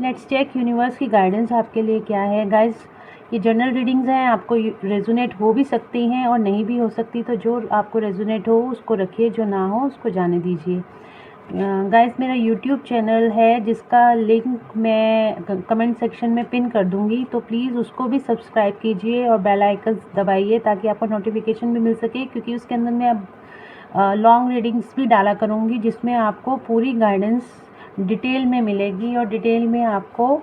Let's check universe की guidance आपके लिए क्या है गाइस। ये जनरल रीडिंग्स हैं, आपको रेजोनेट हो भी सकती हैं और नहीं भी हो सकती, तो जो आपको रेजोनेट हो उसको रखिए, जो ना हो उसको जाने दीजिए। गाइस मेरा यूट्यूब चैनल है जिसका लिंक मैं कमेंट सेक्शन में पिन कर दूंगी, तो प्लीज़ उसको भी सब्सक्राइब कीजिए और बेल आइकन दबाइए ताकि आपको नोटिफिकेशन भी मिल सके, क्योंकि उसके अंदर मैं अब लॉन्ग रीडिंग्स भी डाला करूँगी जिसमें आपको पूरी गाइडेंस डिटेल में मिलेगी और डिटेल में आपको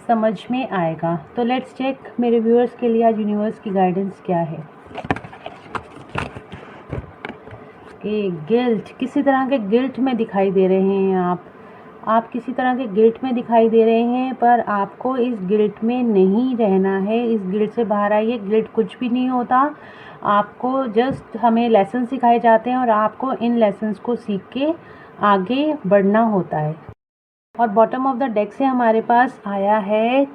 समझ में आएगा। तो लेट्स चेक मेरे व्यूअर्स के लिए आज यूनिवर्स की गाइडेंस क्या है। कि गिल्ट, किसी तरह के गिल्ट में दिखाई दे रहे हैं आप किसी तरह के गिल्ट में दिखाई दे रहे हैं, पर आपको इस गिल्ट में नहीं रहना है। इस गिल्ट से बाहर आइए। गिल्ट कुछ भी नहीं होता, आपको जस्ट हमें लेसन सिखाए जाते हैं और आपको इन लेसन्स को सीख के आगे बढ़ना होता है। और बॉटम ऑफ द डेक से हमारे पास आया है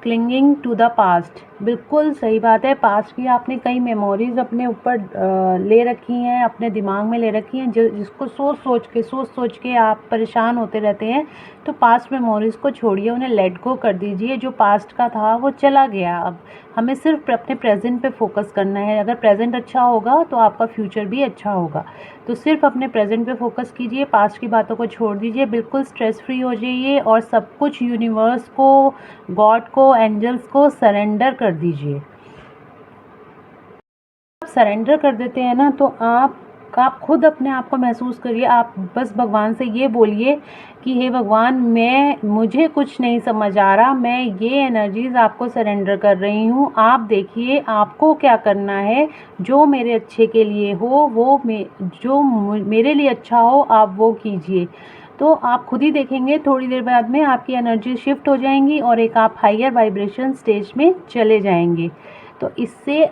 क्लिंगिंग टू द पास्ट। बिल्कुल सही बात है, पास्ट की आपने कई मेमोरीज अपने ऊपर ले रखी हैं, अपने दिमाग में ले रखी हैं, जिसको सोच सोच के आप परेशान होते रहते हैं। तो पास्ट मेमोरीज को छोड़िए, उन्हें लेट गो कर दीजिए। जो पास्ट का था वो चला गया, अब हमें सिर्फ अपने प्रेजेंट पे फोकस करना है। अगर प्रेजेंट अच्छा होगा तो आपका फ्यूचर भी अच्छा होगा। तो सिर्फ अपने प्रेजेंट पे फोकस कीजिए, पास्ट की बातों को छोड़ दीजिए, बिल्कुल स्ट्रेस फ्री हो जाइए और सब कुछ यूनिवर्स को, गॉड को, एंजल्स को सरेंडर कर दीजिए। आप सरेंडर कर देते हैं ना, तो आप खुद अपने आप को महसूस करिए। आप बस भगवान से ये बोलिए कि हे भगवान, मुझे कुछ नहीं समझ आ रहा, मैं ये एनर्जीज आपको सरेंडर कर रही हूँ। आप देखिए आपको क्या करना है, जो मेरे अच्छे के लिए हो, जो मेरे लिए अच्छा हो आप वो कीजिए। तो आप खुद ही देखेंगे थोड़ी देर बाद में आपकी एनर्जी शिफ्ट हो जाएंगी और एक आप हायर वाइब्रेशन स्टेज में चले जाएंगे। तो इससे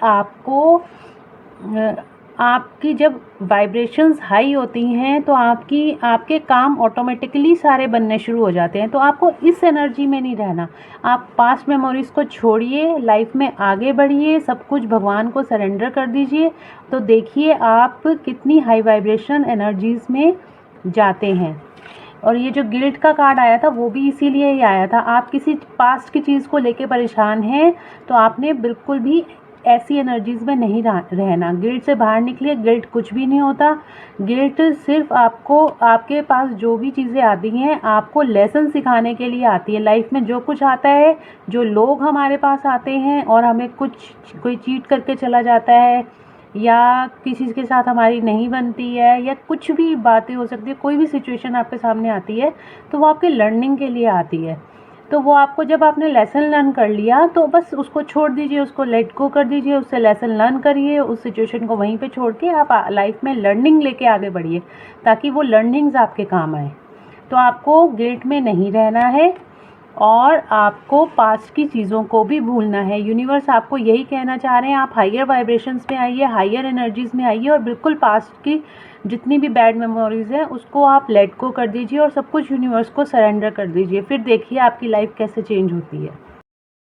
आपकी जब वाइब्रेशंस हाई होती हैं तो आपके काम ऑटोमेटिकली सारे बनने शुरू हो जाते हैं। तो आपको इस एनर्जी में नहीं रहना, आप पास्ट मेमोरीज को छोड़िए, लाइफ में आगे बढ़िए, सब कुछ भगवान को सरेंडर कर दीजिए। तो देखिए आप कितनी हाई वाइब्रेशन एनर्जीज में जाते हैं। और ये जो गिल्ट का कार्ड आया था वो भी इसीलिए ही आया था। आप किसी पास्ट की चीज़ को लेके परेशान हैं, तो आपने बिल्कुल भी ऐसी एनर्जीज में नहीं रहना। गिल्ट से बाहर निकलिए, गिल्ट कुछ भी नहीं होता। गिल्ट सिर्फ आपके पास जो भी चीज़ें आती हैं आपको लेसन सिखाने के लिए आती है। लाइफ में जो कुछ आता है, जो लोग हमारे पास आते हैं और हमें कोई चीट करके चला जाता है या किसी के साथ हमारी नहीं बनती है या कुछ भी बातें हो सकती है, कोई भी सिचुएशन आपके सामने आती है तो वो आपके लर्निंग के लिए आती है। तो वो आपको, जब आपने लेसन लर्न कर लिया तो बस उसको छोड़ दीजिए, उसको लेट गो कर दीजिए, उससे लेसन लर्न करिए, उस सिचुएशन को वहीं पे छोड़ के आप लाइफ में लर्निंग लेके आगे बढ़िए ताकि वो लर्निंग्स आपके काम आए। तो आपको गिल्ट में नहीं रहना है और आपको पास्ट की चीज़ों को भी भूलना है। यूनिवर्स आपको यही कहना चाह रहे हैं, आप हायर वाइब्रेशंस में आइए, हायर एनर्जीज़ में आइए और बिल्कुल पास्ट की जितनी भी बैड मेमोरीज हैं उसको आप लेट गो कर दीजिए और सब कुछ यूनिवर्स को सरेंडर कर दीजिए। फिर देखिए आपकी लाइफ कैसे चेंज होती है।